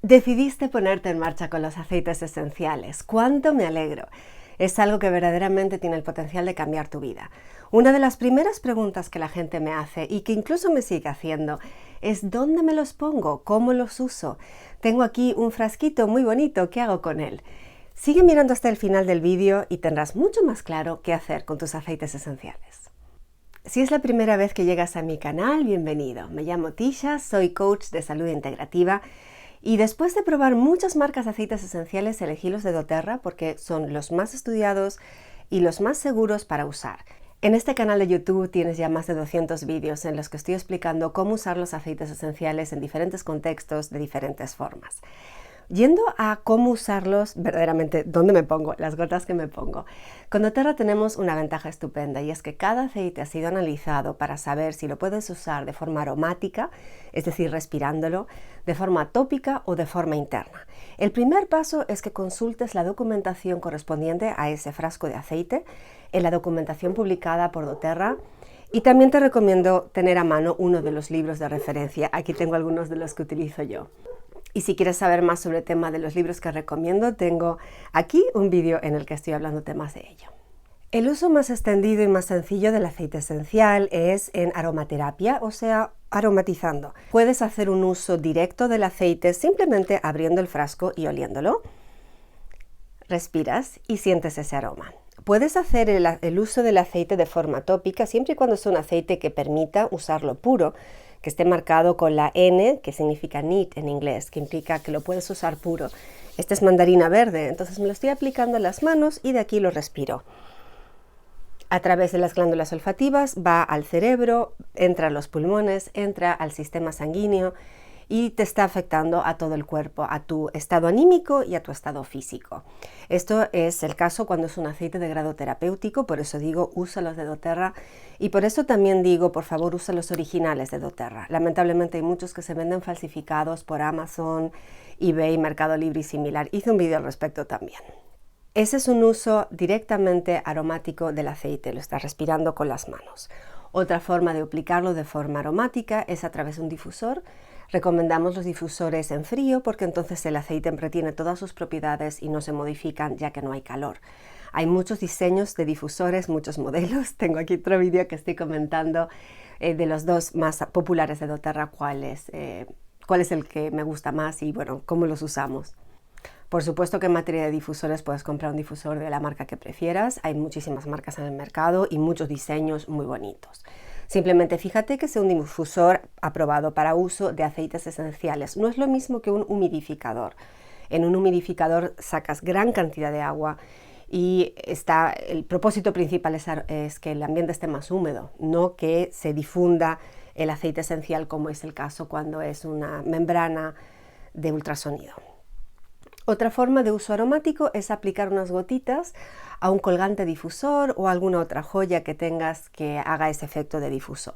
Decidiste ponerte en marcha con los aceites esenciales. ¡Cuánto me alegro! Es algo que verdaderamente tiene el potencial de cambiar tu vida. Una de las primeras preguntas que la gente me hace y que incluso me sigue haciendo es ¿dónde me los pongo? ¿Cómo los uso? Tengo aquí un frasquito muy bonito, ¿qué hago con él? Sigue mirando hasta el final del vídeo y tendrás mucho más claro qué hacer con tus aceites esenciales. Si es la primera vez que llegas a mi canal, bienvenido. Me llamo Tisha, soy coach de salud integrativa. Y después de probar muchas marcas de aceites esenciales, elegí los de doTERRA porque son los más estudiados y los más seguros para usar. En este canal de YouTube tienes ya más de 200 vídeos en los que estoy explicando cómo usar los aceites esenciales en diferentes contextos, de diferentes formas. Yendo a cómo usarlos, verdaderamente, ¿dónde me pongo? Las gotas que me pongo. Con doTERRA tenemos una ventaja estupenda y es que cada aceite ha sido analizado para saber si lo puedes usar de forma aromática, es decir, respirándolo, de forma tópica o de forma interna. El primer paso es que consultes la documentación correspondiente a ese frasco de aceite en la documentación publicada por doTERRA. Y también te recomiendo tener a mano uno de los libros de referencia. Aquí tengo algunos de los que utilizo yo. Y si quieres saber más sobre el tema de los libros que recomiendo, tengo aquí un vídeo en el que estoy hablando temas de ello. El uso más extendido y más sencillo del aceite esencial es en aromaterapia, o sea, aromatizando. Puedes hacer un uso directo del aceite simplemente abriendo el frasco y oliéndolo. Respiras y sientes ese aroma. Puedes hacer el uso del aceite de forma tópica siempre y cuando sea un aceite que permita usarlo puro, que esté marcado con la N, que significa neat en inglés, que implica que lo puedes usar puro. Este es mandarina verde, entonces me lo estoy aplicando en las manos y de aquí lo respiro. A través de las glándulas olfativas va al cerebro, entra a los pulmones, entra al sistema sanguíneo y te está afectando a todo el cuerpo, a tu estado anímico y a tu estado físico. Esto es el caso cuando es un aceite de grado terapéutico, por eso digo usa los de doTERRA y por eso también digo por favor usa los originales de doTERRA. Lamentablemente hay muchos que se venden falsificados por Amazon, eBay, Mercado Libre y similar. Hice un vídeo al respecto también. Ese es un uso directamente aromático del aceite, lo estás respirando con las manos. Otra forma de aplicarlo de forma aromática es a través de un difusor. Recomendamos los difusores en frío porque entonces el aceite retiene todas sus propiedades y no se modifican ya que no hay calor. Hay muchos diseños de difusores, muchos modelos. Tengo aquí otro vídeo que estoy comentando de los dos más populares de doTERRA, cuál es el que me gusta más y bueno, cómo los usamos. Por supuesto que en materia de difusores puedes comprar un difusor de la marca que prefieras. Hay muchísimas marcas en el mercado y muchos diseños muy bonitos. Simplemente fíjate que sea un difusor aprobado para uso de aceites esenciales. No es lo mismo que un humidificador. En un humidificador sacas gran cantidad de agua y el propósito principal es que el ambiente esté más húmedo, no que se difunda el aceite esencial como es el caso cuando es una membrana de ultrasonido. Otra forma de uso aromático es aplicar unas gotitas a un colgante difusor o alguna otra joya que tengas que haga ese efecto de difusor.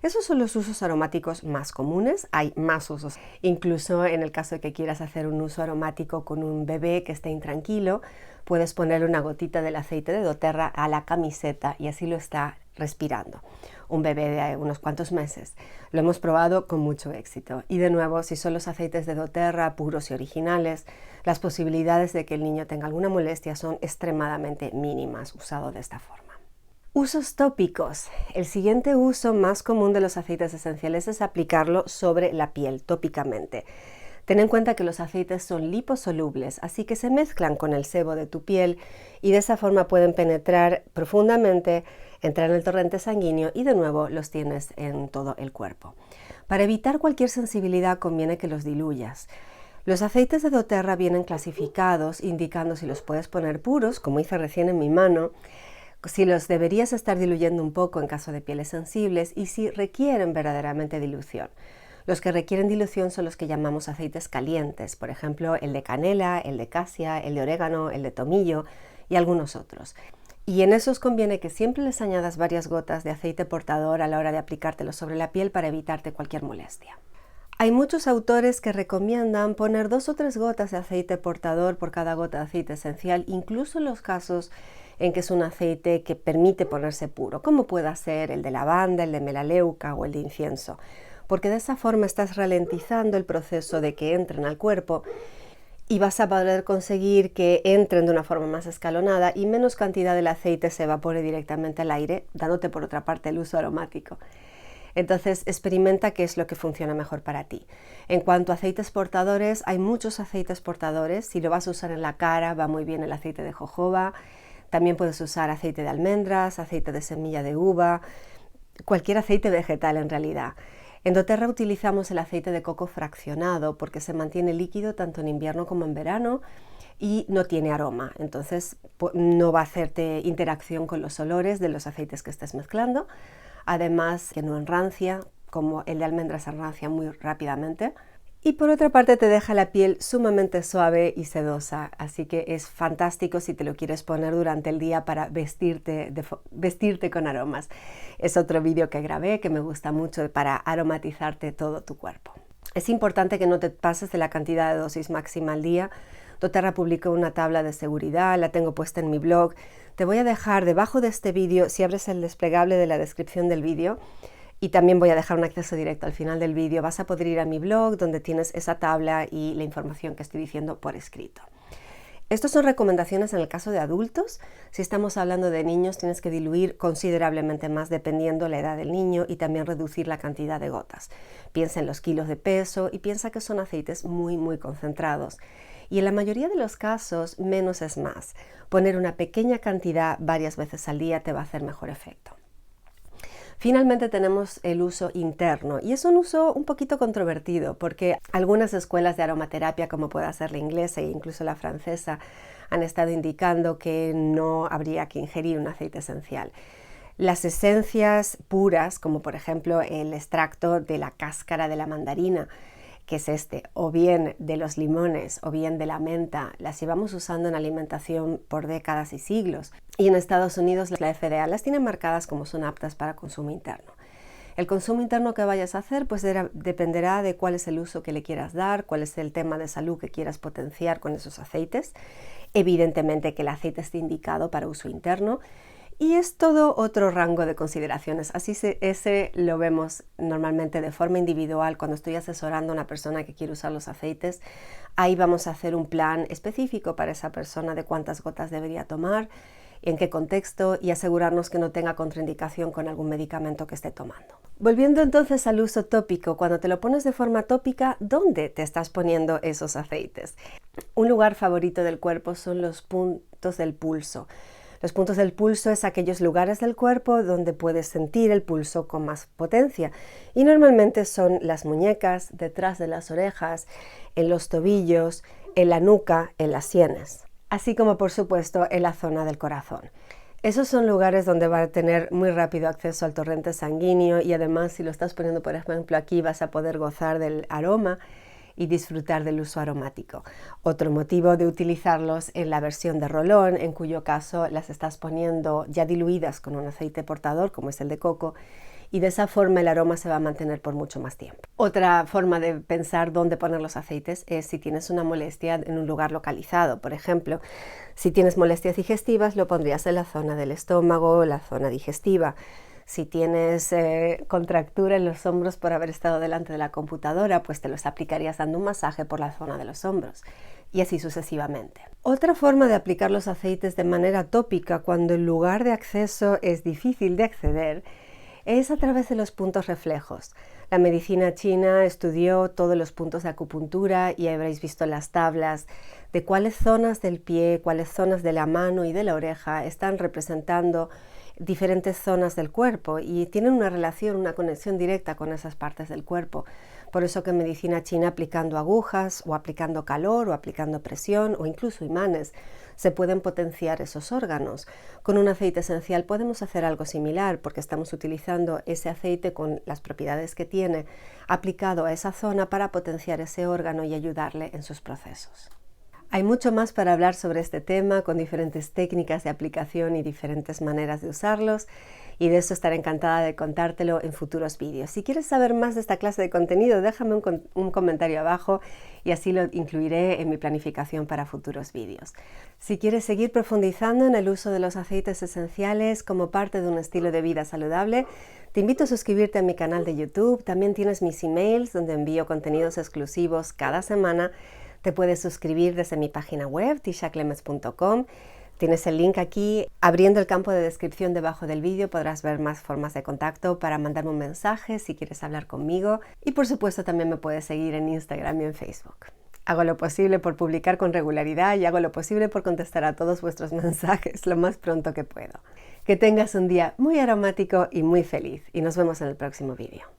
Esos son los usos aromáticos más comunes, hay más usos. Incluso en el caso de que quieras hacer un uso aromático con un bebé que esté intranquilo, puedes ponerle una gotita del aceite de doTERRA a la camiseta y así lo está respirando. Un bebé de unos cuantos meses. Lo hemos probado con mucho éxito. Y de nuevo, si son los aceites de doTERRA puros y originales, las posibilidades de que el niño tenga alguna molestia son extremadamente mínimas usado de esta forma. Usos tópicos. El siguiente uso más común de los aceites esenciales es aplicarlo sobre la piel tópicamente. Ten en cuenta que los aceites son liposolubles, así que se mezclan con el sebo de tu piel y de esa forma pueden penetrar profundamente, entrar en el torrente sanguíneo y de nuevo los tienes en todo el cuerpo. Para evitar cualquier sensibilidad conviene que los diluyas. Los aceites de doTERRA vienen clasificados indicando si los puedes poner puros, como hice recién en mi mano, si los deberías estar diluyendo un poco en caso de pieles sensibles y si requieren verdaderamente dilución. Los que requieren dilución son los que llamamos aceites calientes, por ejemplo el de canela, el de casia, el de orégano, el de tomillo y algunos otros. Y en esos conviene que siempre les añadas varias gotas de aceite portador a la hora de aplicártelo sobre la piel para evitarte cualquier molestia. Hay muchos autores que recomiendan poner 2 o 3 gotas de aceite portador por cada gota de aceite esencial, incluso en los casos en que es un aceite que permite ponerse puro, como pueda ser el de lavanda, el de melaleuca o el de incienso. porque de esa forma estás ralentizando el proceso de que entren al cuerpo y vas a poder conseguir que entren de una forma más escalonada y menos cantidad del aceite se evapore directamente al aire, dándote por otra parte el uso aromático. Entonces experimenta qué es lo que funciona mejor para ti. En cuanto a aceites portadores, hay muchos aceites portadores. Si lo vas a usar en la cara, va muy bien el aceite de jojoba. También puedes usar aceite de almendras, aceite de semilla de uva, cualquier aceite vegetal en realidad. En doTERRA utilizamos el aceite de coco fraccionado porque se mantiene líquido tanto en invierno como en verano y no tiene aroma, entonces no va a hacerte interacción con los olores de los aceites que estés mezclando. Además que no enrancia, como el de almendras enrancia muy rápidamente. Y por otra parte te deja la piel sumamente suave y sedosa, así que es fantástico si te lo quieres poner durante el día para vestirte con aromas. Es otro vídeo que grabé que me gusta mucho para aromatizarte todo tu cuerpo. Es importante que no te pases de la cantidad de dosis máxima al día. doTERRA publicó una tabla de seguridad, la tengo puesta en mi blog. Te voy a dejar debajo de este vídeo, si abres el desplegable de la descripción del vídeo, y también voy a dejar un acceso directo al final del vídeo, vas a poder ir a mi blog donde tienes esa tabla y la información que estoy diciendo por escrito. Estas son recomendaciones en el caso de adultos. Si estamos hablando de niños, tienes que diluir considerablemente más dependiendo la edad del niño y también reducir la cantidad de gotas. Piensa en los kilos de peso y piensa que son aceites muy concentrados. Y en la mayoría de los casos, menos es más. Poner una pequeña cantidad varias veces al día te va a hacer mejor efecto. Finalmente tenemos el uso interno y es un uso un poquito controvertido porque algunas escuelas de aromaterapia, como puede ser la inglesa e incluso la francesa, han estado indicando que no habría que ingerir un aceite esencial. Las esencias puras, como por ejemplo el extracto de la cáscara de la mandarina, que es o bien de los limones o bien de la menta, las llevamos usando en alimentación por décadas y siglos. Y en Estados Unidos la FDA las tiene marcadas como son aptas para consumo interno. El consumo interno que vayas a hacer pues dependerá de cuál es el uso que le quieras dar, cuál es el tema de salud que quieras potenciar con esos aceites. Evidentemente que el aceite esté indicado para uso interno. Y es todo otro rango de consideraciones. Así ese lo vemos normalmente de forma individual cuando estoy asesorando a una persona que quiere usar los aceites. Ahí vamos a hacer un plan específico para esa persona de cuántas gotas debería tomar, en qué contexto y asegurarnos que no tenga contraindicación con algún medicamento que esté tomando. Volviendo entonces al uso tópico, cuando te lo pones de forma tópica, ¿dónde te estás poniendo esos aceites? Un lugar favorito del cuerpo son los puntos del pulso. Los puntos del pulso es aquellos lugares del cuerpo donde puedes sentir el pulso con más potencia y normalmente son las muñecas, detrás de las orejas, en los tobillos, en la nuca, en las sienes, así como por supuesto en la zona del corazón. Esos son lugares donde va a tener muy rápido acceso al torrente sanguíneo y además si lo estás poniendo por ejemplo aquí vas a poder gozar del aroma y disfrutar del uso aromático. Otro motivo de utilizarlos en la versión de rolón, en cuyo caso las estás poniendo ya diluidas con un aceite portador, como es el de coco, y de esa forma el aroma se va a mantener por mucho más tiempo. Otra forma de pensar dónde poner los aceites es si tienes una molestia en un lugar localizado. Por ejemplo, si tienes molestias digestivas, lo pondrías en la zona del estómago, la zona digestiva. Si tienes contractura en los hombros por haber estado delante de la computadora, pues te los aplicarías dando un masaje por la zona de los hombros y así sucesivamente. Otra forma de aplicar los aceites de manera tópica cuando el lugar de acceso es difícil de acceder es a través de los puntos reflejos. La medicina china estudió todos los puntos de acupuntura y habréis visto las tablas de cuáles zonas del pie, cuáles zonas de la mano y de la oreja están representando diferentes zonas del cuerpo y tienen una relación, una conexión directa con esas partes del cuerpo. Por eso que en medicina china aplicando agujas o aplicando calor o aplicando presión o incluso imanes se pueden potenciar esos órganos. Con un aceite esencial podemos hacer algo similar porque estamos utilizando ese aceite con las propiedades que tiene aplicado a esa zona para potenciar ese órgano y ayudarle en sus procesos. Hay mucho más para hablar sobre este tema, con diferentes técnicas de aplicación y diferentes maneras de usarlos, y de eso estaré encantada de contártelo en futuros vídeos. Si quieres saber más de esta clase de contenido, déjame un comentario abajo y así lo incluiré en mi planificación para futuros vídeos. Si quieres seguir profundizando en el uso de los aceites esenciales como parte de un estilo de vida saludable, te invito a suscribirte a mi canal de YouTube. También tienes mis emails donde envío contenidos exclusivos cada semana. Te puedes suscribir desde mi página web, tishaklemets.com. Tienes el link aquí. Abriendo el campo de descripción debajo del vídeo podrás ver más formas de contacto para mandarme un mensaje si quieres hablar conmigo. Y por supuesto también me puedes seguir en Instagram y en Facebook. Hago lo posible por publicar con regularidad y hago lo posible por contestar a todos vuestros mensajes lo más pronto que puedo. Que tengas un día muy aromático y muy feliz. Y nos vemos en el próximo vídeo.